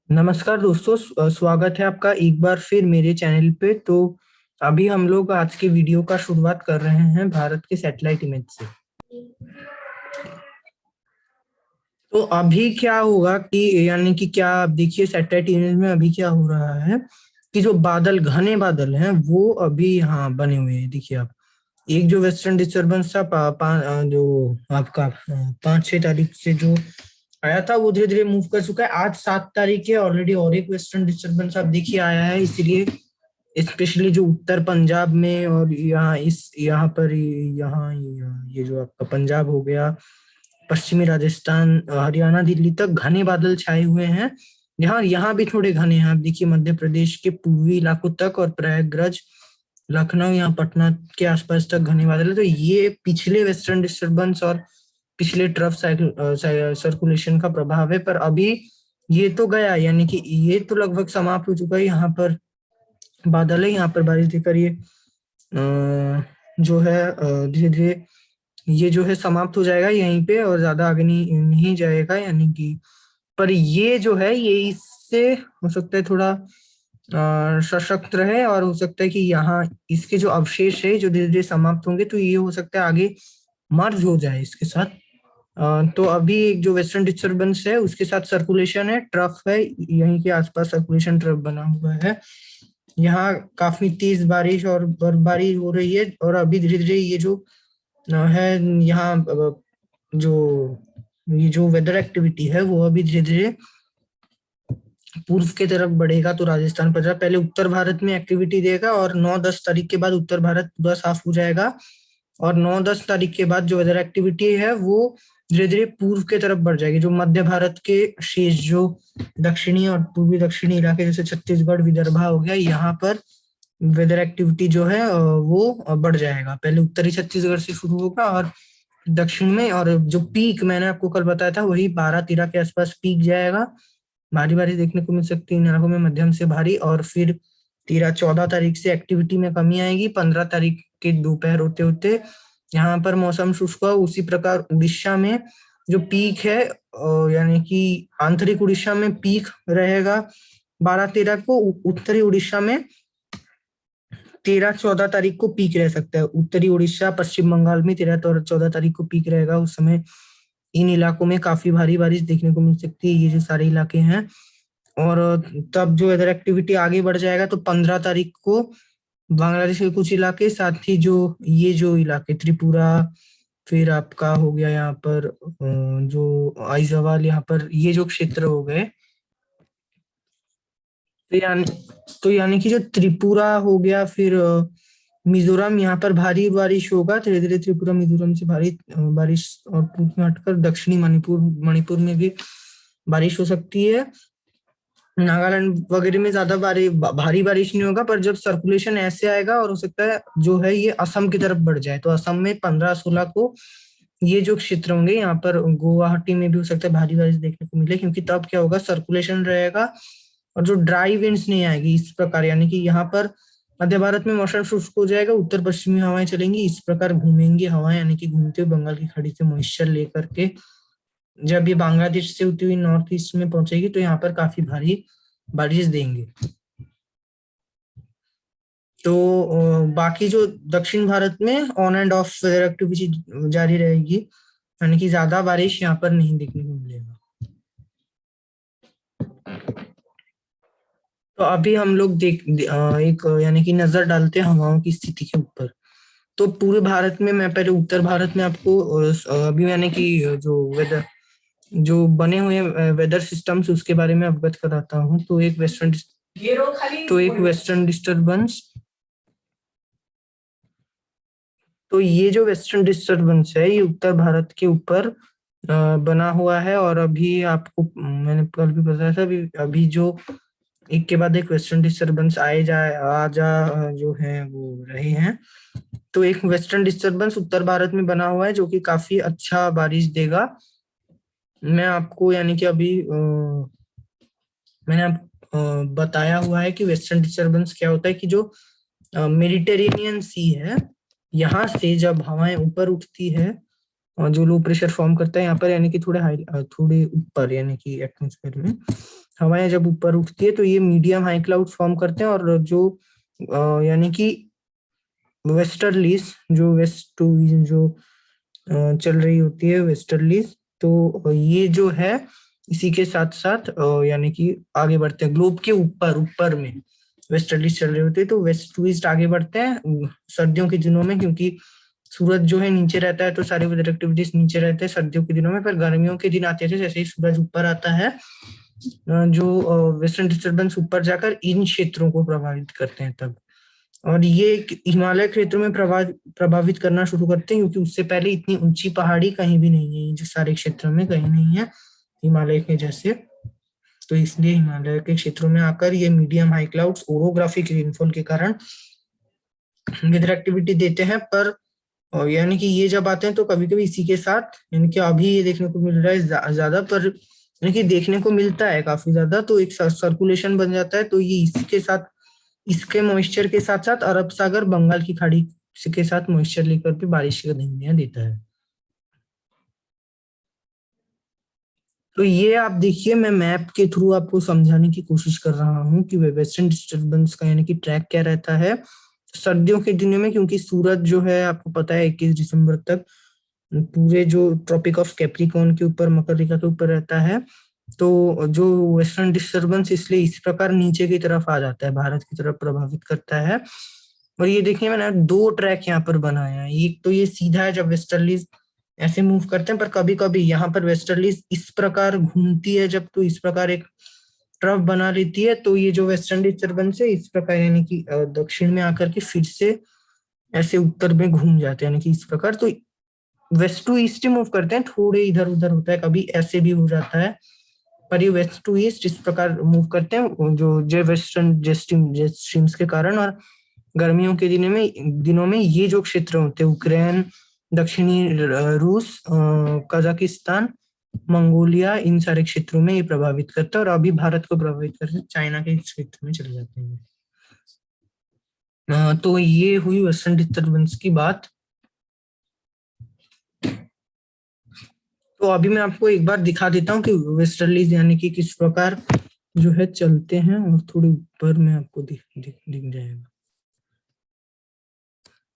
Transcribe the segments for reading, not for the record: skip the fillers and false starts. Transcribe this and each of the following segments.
नमस्कार दोस्तों, स्वागत है आपका एक बार फिर मेरे चैनल पे। तो अभी हम लोग आज के वीडियो का शुरुआत कर रहे हैं भारत के सैटेलाइट इमेज से। तो अभी क्या होगा कि यानी कि क्या आप देखिए देखिए, सैटेलाइट इमेज में अभी क्या हो रहा है कि जो बादल, घने बादल हैं, वो अभी यहाँ बने हुए हैं। देखिए आप, एक जो वेस्टर्न डिस्टर्बेंस था जो आपका 5-6 तारीख से जो आया था, वो धीरे धीरे मूव कर चुका है। आज 7 तारीख है, ऑलरेडी और एक वेस्टर्न डिस्टर्बेंस आप देखिए आया है। इसलिए स्पेशली जो उत्तर पंजाब में और यहाँ पर ये जो आपका पंजाब हो गया, पश्चिमी राजस्थान, हरियाणा, दिल्ली तक घने बादल छाए हुए हैं। यहाँ यहाँ भी थोड़े घने हैं। आप देखिए मध्य प्रदेश के पूर्वी इलाकों तक और प्रयागराज, लखनऊ, यहाँ पटना के आसपास तक घने बादल है। तो ये पिछले वेस्टर्न डिस्टर्बेंस और पिछले ट्रफ सर्कुलेशन का प्रभाव है। पर अभी ये तो गया, यानी कि ये तो लगभग समाप्त हो चुका है। यहाँ पर बादल है, यहाँ पर बारिश दिख रही है। जो है धीरे धीरे ये जो है समाप्त हो जाएगा यहीं पे, और ज्यादा आगे नहीं जाएगा, यानी कि। पर ये जो है, ये इससे हो सकता है थोड़ा सशक्त रहे, और हो सकता है कि यहाँ इसके जो अवशेष है जो धीरे धीरे समाप्त होंगे, तो ये हो सकता है आगे मर्ज हो जाए इसके साथ। तो अभी एक जो वेस्टर्न डिस्टर्बेंस है उसके साथ सर्कुलेशन है, ट्रफ है, यहीं के आसपास सर्कुलेशन ट्रफ बना हुआ है। यहाँ काफी तेज बारिश और बर्फबारी हो रही है, और अभी धीरे धीरे ये जो है यहाँ जो ये जो वेदर एक्टिविटी है वो अभी धीरे धीरे पूर्व की तरफ बढ़ेगा। तो राजस्थान, पंजाब पहले उत्तर भारत में एक्टिविटी देगा, और 9-10 तारीख के बाद उत्तर भारत पूरा साफ हो जाएगा। और 9-10 तारीख के बाद जो वेदर एक्टिविटी है वो धीरे धीरे पूर्व की तरफ बढ़ जाएगी। जो मध्य भारत के शेष जो दक्षिणी और पूर्वी दक्षिणी इलाके, जैसे छत्तीसगढ़, विदर्भा हो गया, यहाँ पर वेदर एक्टिविटी जो है वो बढ़ जाएगा। पहले उत्तरी छत्तीसगढ़ से शुरू होगा और दक्षिण में, और जो पीक मैंने आपको कल बताया था वही 12-13 के आसपास पीक जाएगा। भारी बारिश देखने को मिल सकती है इन इलाकों में, मध्यम से भारी। और फिर 13-14 तारीख से एक्टिविटी में कमी आएगी। 15 तारीख के दोपहर होते होते यहाँ पर मौसम शुष्क हुआ। उसी प्रकार उड़ीसा में जो पीक है, यानी कि आंतरिक उड़ीसा में पीक रहेगा 12-13 को। उत्तरी उड़ीसा में 13-14 तारीख को पीक रह सकता है। उत्तरी उड़ीसा, पश्चिम बंगाल में 13-14 तारीख को पीक रहेगा। उस समय इन इलाकों में काफी भारी बारिश देखने को मिल सकती है, ये जो सारे इलाके हैं। और तब जो वेदर एक्टिविटी आगे बढ़ जाएगा, तो 15 तारीख को बांग्लादेश के कुछ इलाके, साथ ही जो इलाके त्रिपुरा, फिर आपका हो गया यहाँ पर जो आइजवाल, यहाँ पर ये जो क्षेत्र हो गए, तो यानी कि जो त्रिपुरा हो गया, फिर मिजोरम, यहाँ पर भारी बारिश होगा। धीरे धीरे त्रिपुरा, मिजोरम से भारी बारिश, और पूर्व में हटकर दक्षिणी मणिपुर मणिपुर में भी बारिश हो सकती है। नागालैंड वगैरह में ज्यादा भारी बारिश नहीं होगा, पर जब सर्कुलेशन ऐसे आएगा, और हो सकता है जो है ये असम की तरफ बढ़ जाए, तो असम में 15-16 को ये जो क्षेत्र होंगे, यहाँ पर गुवाहाटी में भी हो सकता है भारी बारिश देखने को मिले, क्योंकि तब क्या होगा, सर्कुलेशन रहेगा और जो ड्राई विंड्स नहीं आएगी इस प्रकार। यानी कि यहाँ पर मध्य भारत में मौसम शुष्क हो जाएगा, उत्तर पश्चिमी हवाएं चलेंगी, इस प्रकार घूमेंगी हवाएं, यानी कि घूमते हुए बंगाल की खाड़ी से मॉइस्चर लेकर के जब ये बांग्लादेश से होती हुई नॉर्थ ईस्ट में पहुंचेगी, तो यहाँ पर काफी भारी बारिश देंगे। तो बाकी जो दक्षिण भारत में on and off weather activity जारी रहेगी, यानी कि ज्यादा बारिश यहाँ पर नहीं देखने को मिलेगा। तो अभी हम लोग एक यानी कि नजर डालते हैं हवाओं की स्थिति के ऊपर। तो पूरे भारत में, मैं पहले उत्तर भारत में आपको अभी यानी कि जो बने हुए वेदर सिस्टम्स उसके बारे में अवगत कराता हूँ। तो एक वेस्टर्न डिस्टर्बेंस, तो ये जो वेस्टर्न डिस्टर्बेंस है ये उत्तर भारत के ऊपर बना हुआ है। और अभी आपको मैंने कल भी बताया था, अभी जो एक के बाद एक वेस्टर्न डिस्टर्बेंस जो है वो रहे हैं। तो एक वेस्टर्न डिस्टर्बेंस उत्तर भारत में बना हुआ है जो कि काफी अच्छा बारिश देगा। मैं आपको यानी कि अभी मैंने बताया हुआ है कि वेस्टर्न डिस्टर्बेंस क्या होता है, कि जो मेडिटेरेनियन सी है, यहाँ से जब हवाएं ऊपर उठती है जो लो प्रेशर फॉर्म करता है यहाँ पर, यानी कि थोड़े ऊपर, यानी कि एटमॉस्फेयर में हवाएं जब ऊपर उठती है तो ये मीडियम हाई क्लाउड फॉर्म करते हैं, और जो यानी कि वेस्टर्लीज, जो वेस्ट टू जो चल रही होती है वेस्टर्लीज, तो ये जो है इसी के साथ साथ यानी कि आगे बढ़ते हैं ग्लोब के ऊपर ऊपर में वेस्टर्लीज चल रही होती है, तो वेस्ट टू ईस्ट आगे बढ़ते हैं सर्दियों के दिनों में, क्योंकि सूरज जो है नीचे रहता है तो सारी वेदर एक्टिविटीज नीचे रहते हैं सर्दियों के दिनों में। पर गर्मियों के दिन आते थे, जैसे ही सूरज ऊपर आता है जो वेस्टर्न डिस्टर्बेंस ऊपर जाकर इन क्षेत्रों को प्रभावित करते हैं तब, और ये हिमालय क्षेत्र में प्रभावित करना शुरू करते हैं, क्योंकि उससे पहले इतनी ऊंची पहाड़ी कहीं भी नहीं है, जो सारे क्षेत्रों में कहीं नहीं है हिमालय के जैसे। तो इसलिए हिमालय के क्षेत्रों में आकर ये medium high clouds orographic rainfall के कारण वेदर एक्टिविटी देते हैं। पर यानी कि ये जब आते हैं तो कभी कभी इसी के साथ, यानी कि अभी ये देखने को मिल रहा है ज्यादा, पर यानी कि देखने को मिलता है काफी ज्यादा, तो एक सर्कुलेशन बन जाता है, तो ये इसके साथ, इसके मॉइस्चर के साथ साथ अरब सागर बंगाल की खाड़ी के साथ मॉइस्चर लेकर भी बारिश का धमनियां देता है। तो ये आप देखिए, मैं मैप के थ्रू आपको समझाने की कोशिश कर रहा हूँ कि वेस्टर्न डिस्टर्बेंस का यानी कि ट्रैक क्या रहता है सर्दियों के दिनों में, क्योंकि सूरज जो है आपको पता है 21 दिसंबर तक पूरे जो ट्रॉपिक ऑफ कैप्रिकॉर्न के ऊपर, मकर रेखा के ऊपर रहता है, तो जो वेस्टर्न डिस्टर्बेंस इसलिए इस प्रकार नीचे की तरफ आ जाता है, भारत की तरफ प्रभावित करता है। और ये देखिए मैंने दो ट्रैक यहाँ पर बनाया है, एक तो ये सीधा है जब वेस्टर्लीज ऐसे मूव करते हैं, पर कभी कभी यहाँ पर वेस्टर्लीज इस प्रकार घूमती है जब, तो इस प्रकार एक ट्रफ बना लेती है, तो ये जो वेस्टर्न डिस्टर्बेंस है इस प्रकार यानी कि दक्षिण में आकर के फिर से ऐसे उत्तर में घूम जाते हैं, यानी कि इस प्रकार, तो वेस्ट टू ईस्ट ही मूव करते हैं, थोड़े इधर उधर होता है, कभी ऐसे भी हो जाता है, पर ये वेस्ट टू ईस्ट इस प्रकार मूव करते हैं जो जे वेस्टर्न जेट स्ट्रीम्स के कारण। और गर्मियों के दिनों में ये जो क्षेत्र होते हैं यूक्रेन, दक्षिणी रूस, कजाकिस्तान, मंगोलिया, इन सारे क्षेत्रों में ये प्रभावित करता है, और अभी भारत को प्रभावित करते चाइना के क्षेत्र में चले जाते हैं। तो ये हुई वेस्टर्न डिस्टर्बेंस की बात। तो अभी मैं आपको एक बार दिखा देता हूँ कि वेस्टर्लीज यानी कि किस प्रकार जो है चलते हैं, और थोड़ी ऊपर में आपको दिख जाएगा।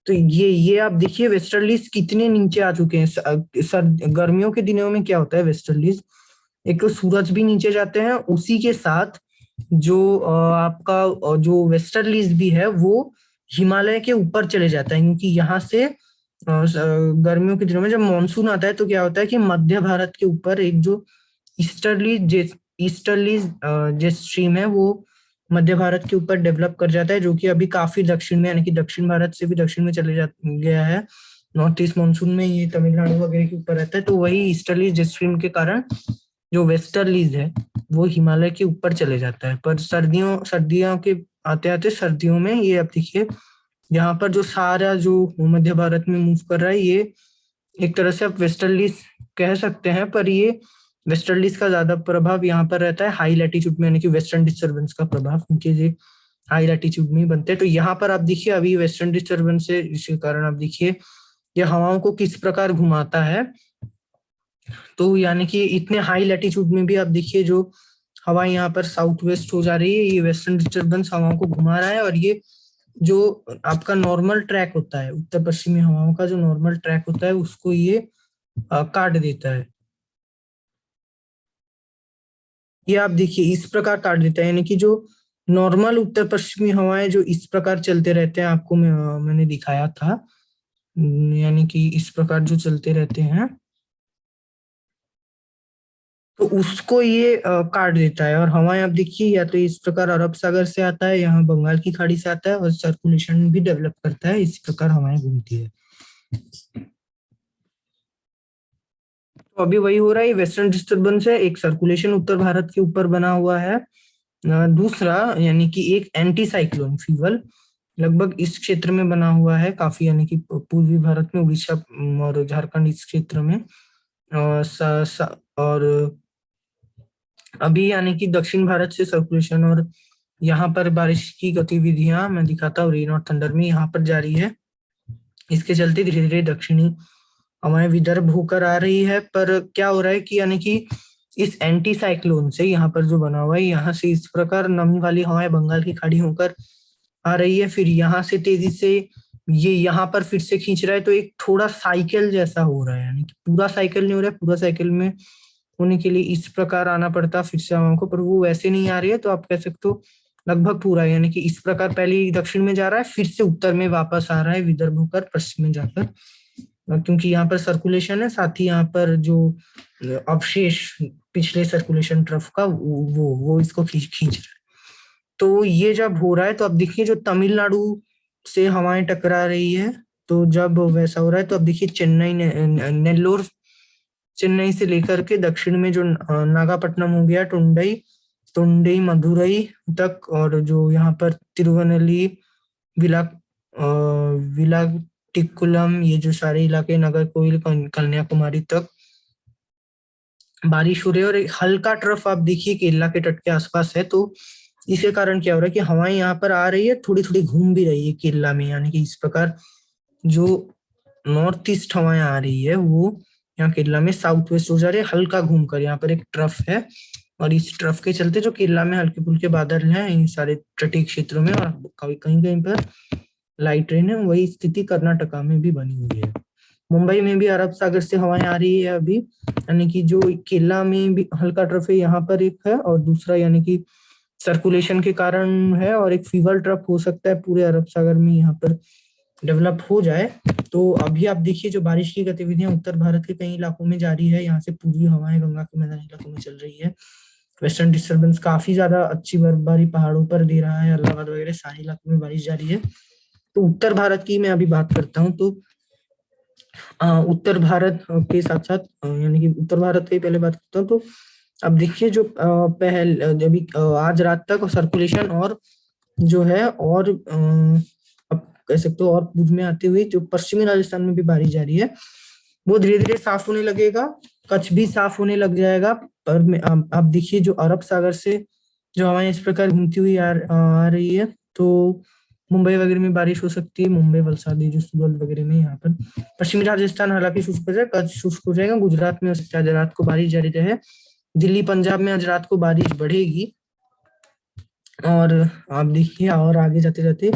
तो ये आप देखिए वेस्टर्लीज कितने नीचे आ चुके हैं। गर्मियों के दिनों में क्या होता है वेस्टर्लीज, एक तो सूरज भी नीचे जाते हैं, उसी के साथ जो आपका जो वेस्टर्लीज भी है वो हिमालय के ऊपर चले जाता है, क्योंकि यहाँ से गर्मियों के दिनों में जब मानसून आता है तो क्या होता है कि मध्य भारत के ऊपर एक जो ईस्टर्ली जेट स्ट्रीम है वो मध्य भारत के ऊपर डेवलप कर जाता है, जो कि अभी काफी दक्षिण में, यानी कि दक्षिण भारत से भी दक्षिण में चले जा गया है। नॉर्थ ईस्ट मानसून में ये तमिलनाडु वगैरह के ऊपर रहता है, तो वही ईस्टर्ली जेट स्ट्रीम के कारण जो वेस्टर्लीज है वो हिमालय के ऊपर चले जाता है। पर सर्दियों के आते आते सर्दियों में ये आप देखिए यहाँ पर जो सारा जो मध्य भारत में मूव कर रहा है, ये एक तरह से आप वेस्टर्लीज कह सकते हैं, पर ये वेस्टर्लीज का ज्यादा प्रभाव यहाँ पर रहता है हाई लैटिट्यूड में, यानी कि वेस्टर्न डिस्टर्बेंस का प्रभाव, क्योंकि ये हाई लैटिट्यूड में ही बनते हैं। तो यहाँ पर आप देखिए अभी वेस्टर्न डिस्टर्बेंस से, इसके कारण आप देखिए ये हवाओं को किस प्रकार घुमाता है। तो यानी कि इतने हाई लैटिट्यूड में भी आप देखिए जो हवा यहाँ पर साउथ वेस्ट हो जा रही है, ये वेस्टर्न डिस्टर्बेंस हवाओं को घुमा रहा है, और ये जो आपका नॉर्मल ट्रैक होता है उत्तर पश्चिमी हवाओं का, जो नॉर्मल ट्रैक होता है उसको ये काट देता है। ये आप देखिए इस प्रकार काट देता है, यानी कि जो नॉर्मल उत्तर पश्चिमी हवाएं जो इस प्रकार चलते रहते हैं, आपको मैंने दिखाया था, यानी कि इस प्रकार जो चलते रहते हैं, तो उसको ये काट देता है। और हवाएं आप देखिए या तो इस प्रकार अरब सागर से आता है, यहाँ बंगाल की खाड़ी से आता है, और सर्कुलेशन भी डेवलप करता है, इस प्रकार हवाएं घूमती है। तो अभी वही हो रहा है, वेस्टर्न डिस्टर्बेंस है, एक सर्कुलेशन उत्तर भारत के ऊपर बना हुआ है, दूसरा यानी कि एक एंटी साइक्लोन फीवल लगभग इस क्षेत्र में बना हुआ है काफी, यानी कि पूर्वी भारत में, उड़ीसा और झारखंड इस क्षेत्र में, और और अभी यानी कि दक्षिण भारत से सर्कुलेशन और यहाँ पर बारिश की गतिविधियां मैं दिखाता हूँ रेन और थंडर में यहाँ पर जारी है। इसके चलते धीरे धीरे दक्षिणी हवाएं विदर्भ होकर आ रही है, पर क्या हो रहा है कि यानी कि इस एंटी साइक्लोन से यहाँ पर जो बना हुआ है, यहाँ से इस प्रकार नमी वाली हवाएं बंगाल की खाड़ी होकर आ रही है, फिर यहाँ से तेजी से ये यहाँ पर फिर से खींच रहा है, तो एक थोड़ा साइकिल जैसा हो रहा है, यानी कि पूरा साइकिल नहीं हो रहा है, पूरा साइकिल में होने के लिए इस प्रकार आना पड़ता फिर से हवाओं को, पर वो वैसे नहीं आ रही है, तो आप कह सकते हो लगभग पूरा, यानी कि इस प्रकार पहले दक्षिण में जा रहा है, फिर से उत्तर में वापस आ रहा है विदर्भ होकर पश्चिम में जाकर, क्योंकि यहाँ पर सर्कुलेशन है, साथ ही यहाँ पर जो अवशेष पिछले सर्कुलेशन ट्रफ का वो इसको खींच खींच रहा है। तो ये जब हो रहा है, तो अब देखिए जो तमिलनाडु से हवाएं टकरा रही है, तो जब वैसा हो रहा है, तो अब देखिए चेन्नई नेल्लोर, चेन्नई से लेकर के दक्षिण में जो नागापट्टनम हो गया, टुंडई टुंडई मदुरई तक, और जो यहाँ पर तिरुवनली, विला विलाटिकुलम, ये जो सारे इलाके, नागरकोइल, कन्याकुमारी तक बारिश हो रही है, और एक हल्का ट्रफ आप देखिए केरला के तट के आसपास है, तो इसके कारण क्या हो रहा है कि हवाएं यहाँ पर आ रही है, थोड़ी थोड़ी घूम भी रही है केरला में, यानी कि इस प्रकार जो नॉर्थ ईस्ट हवाएं आ रही है वो यहाँ केरला में साउथ वेस्ट हो जा रही है, हल्का घूमकर, यहाँ पर एक ट्रफ है, और इस ट्रफ के चलते जो केरला में हल्के फुल्के बादल हैं इन सारे तटीय क्षेत्रों में, और कहीं कहीं कहीं पर लाइट रेन है, वही स्थिति कर्नाटका में भी बनी हुई है। मुंबई में भी अरब सागर से हवाएं आ रही है अभी, यानी कि जो केरला में भी हल्का ट्रफ है, यहाँ पर एक है, और दूसरा यानी कि सर्कुलेशन के कारण है, और एक फीवर ट्रफ हो सकता है पूरे अरब सागर में यहाँ पर डेवलप हो जाए। तो अभी आप देखिए जो बारिश की गतिविधियां उत्तर भारत के कई इलाकों में जारी है, यहाँ से पूर्वी हवाएं गंगा के मैदानी इलाकों में चल रही है, वेस्टर्न डिस्टर्बेंस काफी ज्यादा अच्छी बर्फबारी पहाड़ों पर दे रहा है, इलाहाबाद वगैरह सारे इलाकों में बारिश जारी है। तो उत्तर भारत की मैं अभी बात करता हूँ, तो उत्तर भारत के साथ साथ यानी कि उत्तर भारत की पहले बात करता हूँ, तो अब देखिए जो पहल अभी आज रात तक सर्कुलेशन और जो है, और अब कह सकते हो और पूर्व में आते हुए जो पश्चिमी राजस्थान में भी बारिश जारी है, वो धीरे धीरे साफ होने लगेगा, कच्छ भी साफ होने लग जाएगा। पर अब देखिए जो अरब सागर से जो हवाएं इस प्रकार घूमती हुई आ रही है, तो मुंबई वगैरह में बारिश हो सकती है, मुंबई वलसाड जो सूरत वगैरह में, यहाँ पर पश्चिमी राजस्थान हालांकि शुष्क हो जाएगा, कच्छ शुष्क हो जाएगा, गुजरात में हो सकता है आज रात को बारिश जारी रहे, दिल्ली पंजाब में आज रात को बारिश बढ़ेगी, और आप देखिए और आगे जाते जाते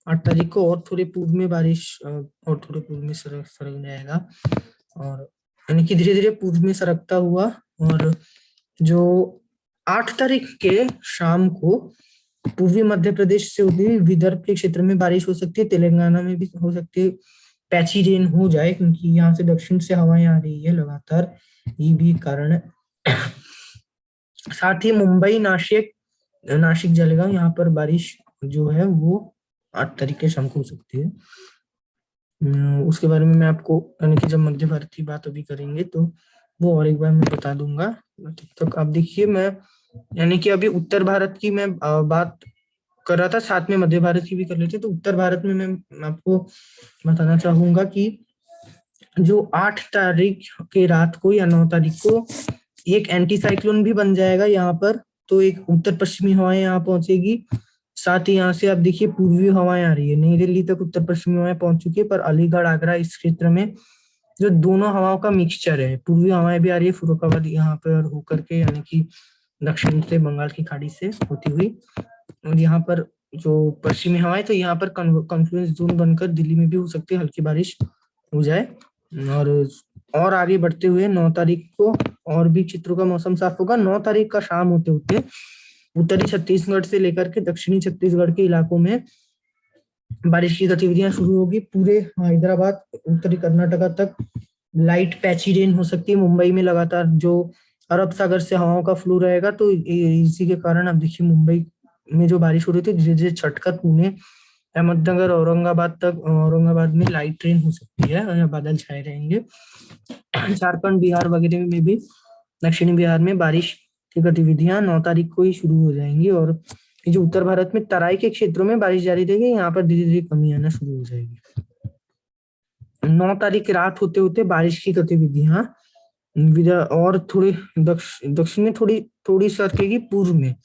8 तारीख को और थोड़े पूर्व में बारिश और थोड़े पूर्व में सरक सरक जाएगा, और यानी कि धीरे धीरे पूर्व में सरकता हुआ, और जो 8 तारीख के शाम को पूर्वी मध्य प्रदेश से होती हुई विदर्भ के क्षेत्र में बारिश हो सकती है, तेलंगाना में भी हो सकती है, पैची रेन हो जाए, क्योंकि यहाँ से दक्षिण से हवाएं आ रही है लगातार, ये भी कारण है। साथ ही मुंबई, नासिक नासिक जलगांव, यहाँ पर बारिश जो है वो 8 तारीख के शाम को हो सकती है। उसके बारे में मैं आपको यानी कि जब मध्य भारत की बात अभी करेंगे तो वो और एक बार मैं बता दूंगा। तब तक आप देखिए, मैं यानी कि अभी उत्तर भारत की मैं बात कर रहा था, साथ में मध्य भारत की भी कर लेते, तो उत्तर भारत में मैं आपको बताना चाहूंगा कि जो 8 तारीख के रात को या 9 तारीख को एक एंटी साइक्लोन भी बन जाएगा यहाँ पर, तो एक उत्तर पश्चिमी हवाएं यहाँ पहुंचेगी, साथ ही यहाँ से आप देखिए पूर्वी हवाएं आ रही है, नई दिल्ली तक उत्तर पश्चिमी हवाएं पहुंच चुकी है, पर अलीगढ़ आगरा इस क्षेत्र में जो दोनों हवाओं का मिक्सचर है, पूर्वी हवाएं भी आ रही है फुरुखाबाद यहाँ पर होकर के, यानी कि दक्षिण से बंगाल की खाड़ी से होती हुई, और यहाँ पर जो पश्चिमी हवाएं, तो यहाँ पर कॉन्फ्लुएंस जोन बनकर दिल्ली में भी हो सकती है हल्की बारिश हो जाए। और आगे बढ़ते हुए 9 तारीख को और भी क्षेत्रों का मौसम साफ होगा। 9 तारीख का शाम होते होते उत्तरी छत्तीसगढ़ से लेकर के दक्षिणी छत्तीसगढ़ के इलाकों में बारिश की गतिविधियां शुरू होगी, पूरे हैदराबाद उत्तरी कर्नाटका तक लाइट पैची रेन हो सकती है, मुंबई में लगातार जो अरब सागर से हवाओं का फ्लो रहेगा, तो इसी के कारण अब देखिए मुंबई में जो बारिश हो रही थी धीरे धीरे छटकर पुणे, अहमदनगर, औरंगाबाद तक, औरंगाबाद में लाइट रेन हो सकती है, और बादल छाए रहेंगे। झारखंड, बिहार वगैरह में भी, दक्षिणी बिहार में बारिश की गतिविधियां 9 तारीख को ही शुरू हो जाएंगी, और ये जो उत्तर भारत में तराई के क्षेत्रों में बारिश जारी रहेगी, यहाँ पर धीरे धीरे कमी आना शुरू हो जाएगी। 9 तारीख रात होते होते बारिश की गतिविधियां और थोड़ी दक्षिण में थोड़ी थोड़ी सरकेगी, पूर्व में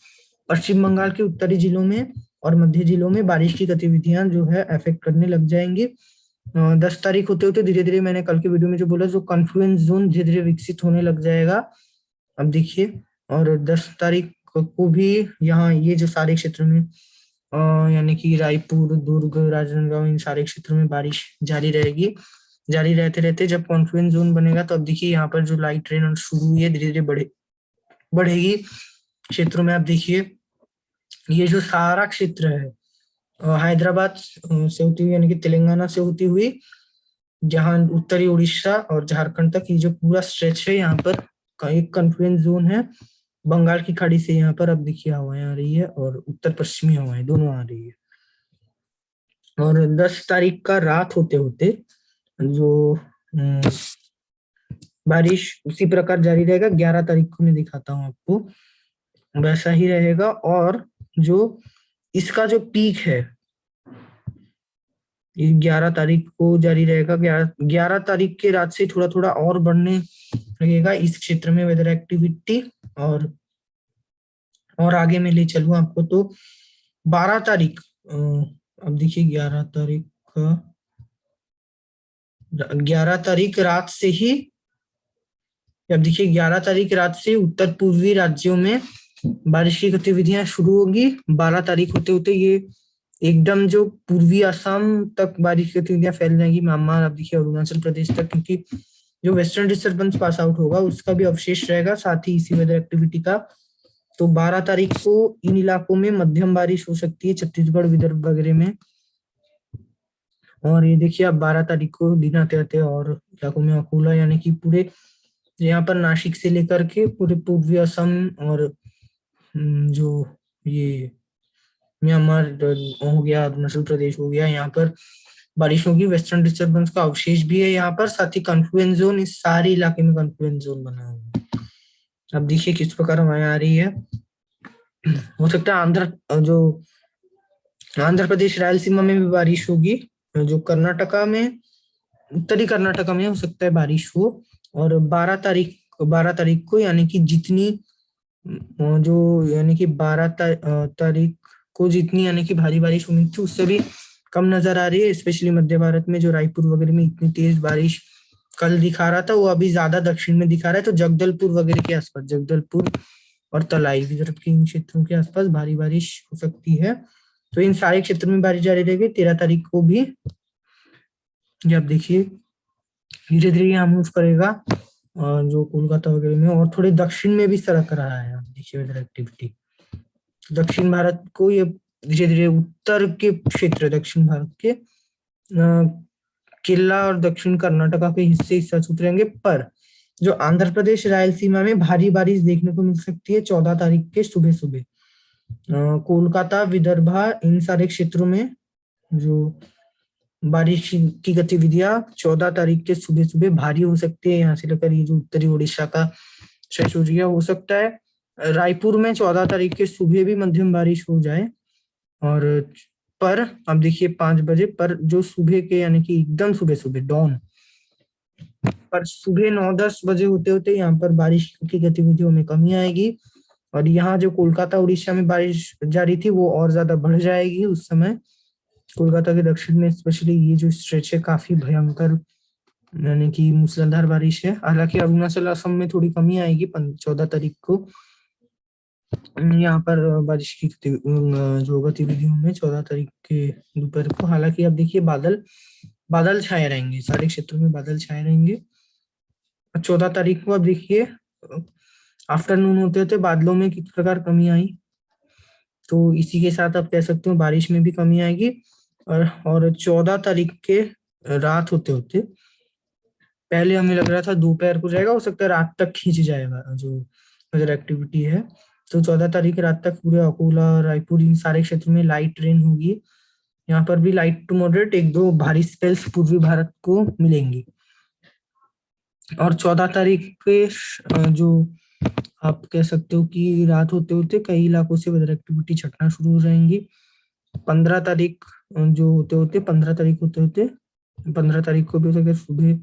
पश्चिम बंगाल के उत्तरी जिलों में और मध्य जिलों में बारिश की गतिविधियां जो है अफेक्ट करने लग जाएंगी, 10 तारीख होते होते धीरे धीरे, मैंने कल के वीडियो में जो बोला, जो कॉन्फ्लुएंस जोन धीरे धीरे विकसित होने लग जाएगा। अब देखिए, और 10 तारीख को भी यहाँ ये जो सारे क्षेत्र में यानी कि रायपुर, दुर्ग, राजनांदगांव, इन सारे क्षेत्रों में बारिश जारी रहेगी। जारी रहते रहते जब कॉन्फ्लुएंस जोन बनेगा तो अब देखिए यहाँ पर जो लाइट रेन शुरू हुई है धीरे धीरे बढ़ेगी क्षेत्रों में। आप देखिए ये जो सारा क्षेत्र है हैदराबाद से होती हुई यानी कि तेलंगाना से होती हुई जहां उत्तरी उड़ीसा और झारखंड तक ये जो पूरा स्ट्रेच है, यहाँ पर एक कॉन्फ्लुएंस जोन है बंगाल की खाड़ी से। यहाँ पर अब देखिए हवाएं आ रही है और उत्तर पश्चिमी हवाएं दोनों आ रही है। और 10 तारीख का रात होते होते जो बारिश उसी प्रकार जारी रहेगा। 11 तारीख को मैं दिखाता हूँ आपको, वैसा ही रहेगा। और जो इसका जो पीक है ये 11 तारीख को जारी रहेगा। 11 तारीख के रात से थोड़ा थोड़ा और बढ़ने लगेगा इस क्षेत्र में वेदर एक्टिविटी। और आगे मैं ले चलूँ आपको तो 12 तारीख, अब देखिए 11 तारीख का, 11 तारीख रात से ही, अब देखिए 11 तारीख रात से उत्तर पूर्वी राज्यों में बारिश की गतिविधियां शुरू होगी। 12 तारीख होते होते ये एकदम जो पूर्वी असम तक बारिश की गतिविधियां फैल जाएंगी, म्यांमार, अब देखिए अरुणाचल प्रदेश तक, क्योंकि जो वेस्टर्न डिस्टर्बेंस पास आउट होगा उसका भी अवशेष रहेगा साथ ही इसी वेदर एक्टिविटी का। तो 12 तारीख को इन इलाकों में मध्यम बारिश हो सकती है, छत्तीसगढ़, विदर्भ वगैरह में। और ये देखिए अब 12 तारीख को दिन आते आते और इलाकों में अकोला यानी कि पूरे यहाँ पर नासिक से लेकर के पूरे पूर्वी असम और जो ये म्यांमार हो गया, अरुणाचल प्रदेश हो गया, यहाँ पर बारिश होगी। वेस्टर्न डिस्टर्बेंस का अवशेष भी है यहाँ पर, साथ ही कॉन्फ्लुएंस जोन, इस सारे इलाके में कॉन्फ्लुएंस जोन बना हुआ है। अब देखिए किस प्रकार हवाएं आ रही है। हो सकता है आंध्र प्रदेश, रायलसीमा में भी बारिश होगी। जो कर्नाटका में, उत्तरी कर्नाटका में हो सकता है बारिश हो। और 12 तारीख को यानी कि जितनी जो यानी कि 12 तारीख को जितनी यानी कि भारी बारिश उम्मीद थी उससे भी कम नजर आ रही है। स्पेशली मध्य भारत में जो रायपुर वगैरह में इतनी तेज बारिश कल दिखा रहा था वो अभी ज्यादा दक्षिण में दिखा रहा है। तो जगदलपुर वगैरह के आसपास, जगदलपुर और तलाई विदर्भ के इन क्षेत्रों के आसपास भारी बारिश हो सकती है। तो इन सारे क्षेत्रों में बारिश जारी रहेगी। 13 तारीख को भी ये आप देखिए धीरे धीरे यहाँ मूव करेगा जो कोलकाता वगैरह में, और थोड़े दक्षिण में भी सरक रहा है। आप देखिए वेदर एक्टिविटी दक्षिण भारत को ये धीरे धीरे उत्तर के क्षेत्र, दक्षिण भारत के केरला और दक्षिण कर्नाटका के हिस्से हिस्सा उतरेंगे। पर जो आंध्र प्रदेश, रायलसीमा में भारी बारिश देखने को मिल सकती है 14 तारीख के सुबह सुबह। कोलकाता, विदर्भा, इन सारे क्षेत्रों में जो बारिश की गतिविधियां 14 तारीख के सुबह सुबह भारी हो सकती है। यहाँ से लेकर ये जो उत्तरी उड़ीसा का शेषोरिया हो सकता है। रायपुर में 14 तारीख के सुबह भी मध्यम बारिश हो जाए। और पर अब देखिए 5 बजे पर जो सुबह के यानी कि एकदम सुबह सुबह डॉन पर सुबह 9-10 बजे होते होते यहाँ पर बारिश की गतिविधियों में कमी आएगी। और यहाँ जो कोलकाता उड़ीसा में बारिश जारी थी वो और ज्यादा बढ़ जाएगी। उस समय कोलकाता के दक्षिण में स्पेशली ये जो स्ट्रेच है काफी भयंकर यानी कि मूसलाधार बारिश है। हालांकि अरुणाचल, असम में थोड़ी कमी आएगी 14 तारीख को यहाँ पर बारिश की जो गतिविधियों में 14 तारीख के दोपहर को। हालांकि अब देखिए बादल छाए रहेंगे, सारे क्षेत्रों में बादल छाए रहेंगे। 14 तारीख को अब देखिए आफ्टरनून होते होते बादलों में किस प्रकार कमी आई। तो इसी के साथ आप कह सकते हो बारिश में भी कमी आएगी। और 14 तारीख के रात होते होते, पहले हमें लग रहा था दोपहर को जाएगा, हो सकता है रात तक खींच जाएगा जो वेदर एक्टिविटी है। तो 14 तारीख रात तक पूरे अकोला, रायपुर, इन सारे क्षेत्रों में लाइट रेन होगी। यहाँ पर भी लाइट टू मॉडरेट 1-2 भारी स्पेल्स पूर्वी भारत को मिलेंगी। और 14 तारीख के जो आप कह सकते हो कि रात होते होते कई इलाकों से वेदर एक्टिविटी छटना शुरू हो जाएंगी। 15 तारीख जो होते होते 15 तारीख होते होते 15 तारीख को भी हो सकता है सुबह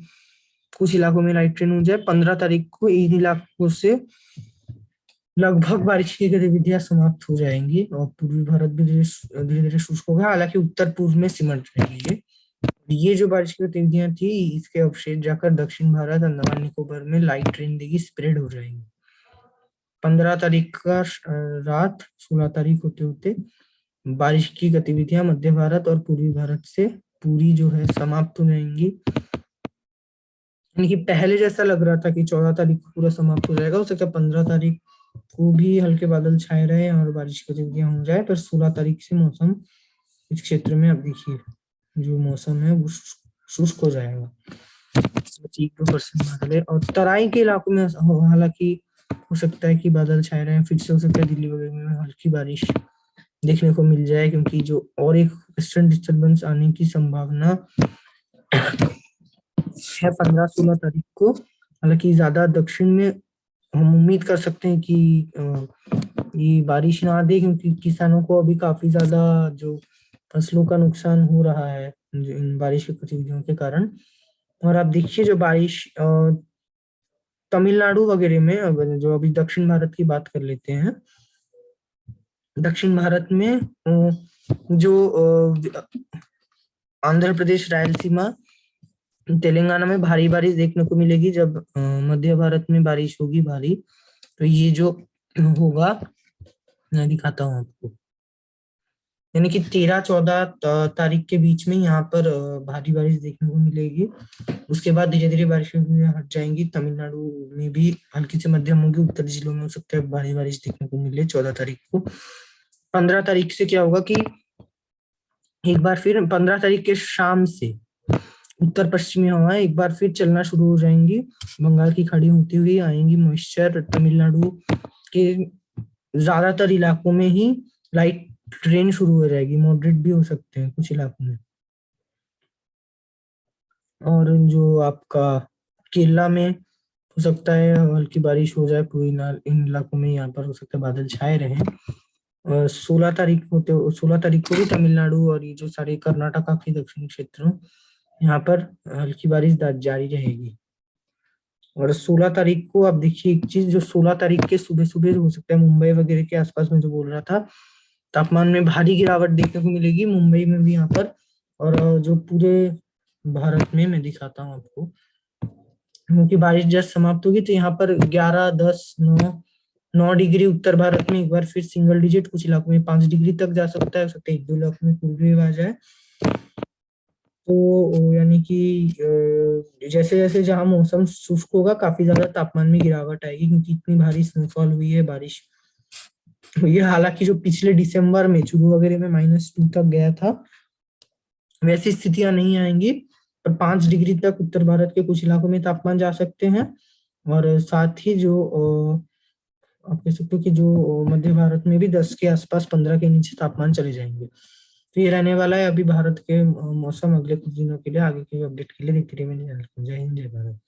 कुछ इलाकों में लाइट रेन हो जाए। 15 तारीख को इन इलाकों से लगभग बारिश की गतिविधियां समाप्त हो जाएंगी और पूर्वी भारत भी धीरे धीरे शुष्क होगा। हालांकि उत्तर पूर्व में सिमट रहेगी ये जो बारिश की गतिविधियां थी, इसके अवशेष जाकर दक्षिण भारत, अंडमान निकोबार में लाइट रेन देगी, स्प्रेड हो जाएंगे। 15 तारीख का रात 16 तारीख होते होते बारिश की गतिविधियां मध्य भारत और पूर्वी भारत से पूरी जो है समाप्त हो जाएंगी। यानी कि पहले जैसा लग रहा था कि 14 तारीख को पूरा समाप्त हो जाएगा, हो सकता है 15 तारीख को भी हल्के बादल छाए रहे और बारिश की गतिविधियां हो जाए, पर 16 तारीख से मौसम इस क्षेत्र में, अब देखिए जो मौसम है वो शुष्क हो जाएगा। 1-2% बादल है, और तराई के इलाकों में हालांकि हो सकता है कि बादल छाए रहे, फिर से हो सकता है दिल्ली वगैरह में हल्की बारिश देखने को मिल जाए, क्योंकि जो और एक वेस्टर्न डिस्टर्बेंस आने की संभावना है 15-16 तारीख को। हालांकि ज्यादा दक्षिण में हम उम्मीद कर सकते हैं कि ये बारिश ना दे, क्योंकि किसानों को अभी काफी ज्यादा जो फसलों का नुकसान हो रहा है इन बारिश की गतिविधियों के कारण। और आप देखिए जो बारिश तमिलनाडु वगैरह में, जो अभी दक्षिण भारत की बात कर लेते हैं, दक्षिण भारत में जो आंध्र प्रदेश, रायलसीमा, तेलंगाना में भारी बारिश देखने को मिलेगी। जब मध्य भारत में बारिश होगी भारी, तो ये जो होगा, मैं दिखाता हूँ आपको, यानी कि 13-14 तारीख के बीच में यहाँ पर भारी बारिश देखने को मिलेगी। उसके बाद धीरे धीरे बारिश हट जाएंगी। तमिलनाडु में भी हल्की से मध्यम होगी, उत्तरी जिलों में हो सकता है भारी बारिश देखने को मिले 14 तारीख को। 15 तारीख से क्या होगा कि एक बार फिर 15 तारीख के शाम से उत्तर पश्चिमी हवाएं एक बार फिर चलना शुरू हो जाएंगी, बंगाल की खाड़ी होती हुई आएंगी। मॉइस्चर तमिलनाडु के ज्यादातर इलाकों में ही लाइट रेन शुरू हो जाएगी, मॉडरेट भी हो सकते हैं कुछ इलाकों में। और जो आपका केरला में हो सकता है हल्की बारिश हो जाए, पूरी इन इलाकों में यहाँ पर हो सकता है बादल छाए रहे। 16 तारीख को भी तमिलनाडु और ये जो सारे कर्नाटका के दक्षिणी क्षेत्रों, यहाँ पर हल्की बारिश जारी रहेगी। और 16 तारीख को आप देखिए एक चीज, जो 16 तारीख के सुबह सुबह हो सकता है मुंबई वगैरह के आसपास में जो बोल रहा था, तापमान में भारी गिरावट देखने को मिलेगी, मुंबई में भी यहाँ पर। और जो पूरे भारत में मैं दिखाता हूँ आपको, क्योंकि बारिश जस्ट समाप्त होगी, तो यहाँ पर 11, 10, 9 डिग्री उत्तर भारत में एक बार फिर सिंगल डिजिट, कुछ इलाकों में 5 डिग्री तक जा सकता है, हो सकता है 1-2 इलाकों में पूर्वी आ जाए। तो यानी कि जैसे जैसे जहाँ मौसम शुष्क होगा, काफी ज्यादा तापमान में गिरावट आएगी, क्योंकि इतनी भारी स्नोफॉल हुई है, बारिश हुई है। हालांकि जो पिछले दिसंबर में चूरू वगैरह में -2 तक गया था, वैसी स्थितियां नहीं आएंगी, पर 5 डिग्री तक उत्तर भारत के कुछ इलाकों में तापमान जा सकते हैं। और साथ ही जो आप कह सकते हो कि जो मध्य भारत में भी 10 के आसपास, 15 के नीचे तापमान चले जाएंगे। तो ये रहने वाला है अभी भारत के मौसम अगले कुछ दिनों के लिए। आगे के अपडेट के लिए देखते रहिए मेरे चैनल को। जय हिंद, जय भारत।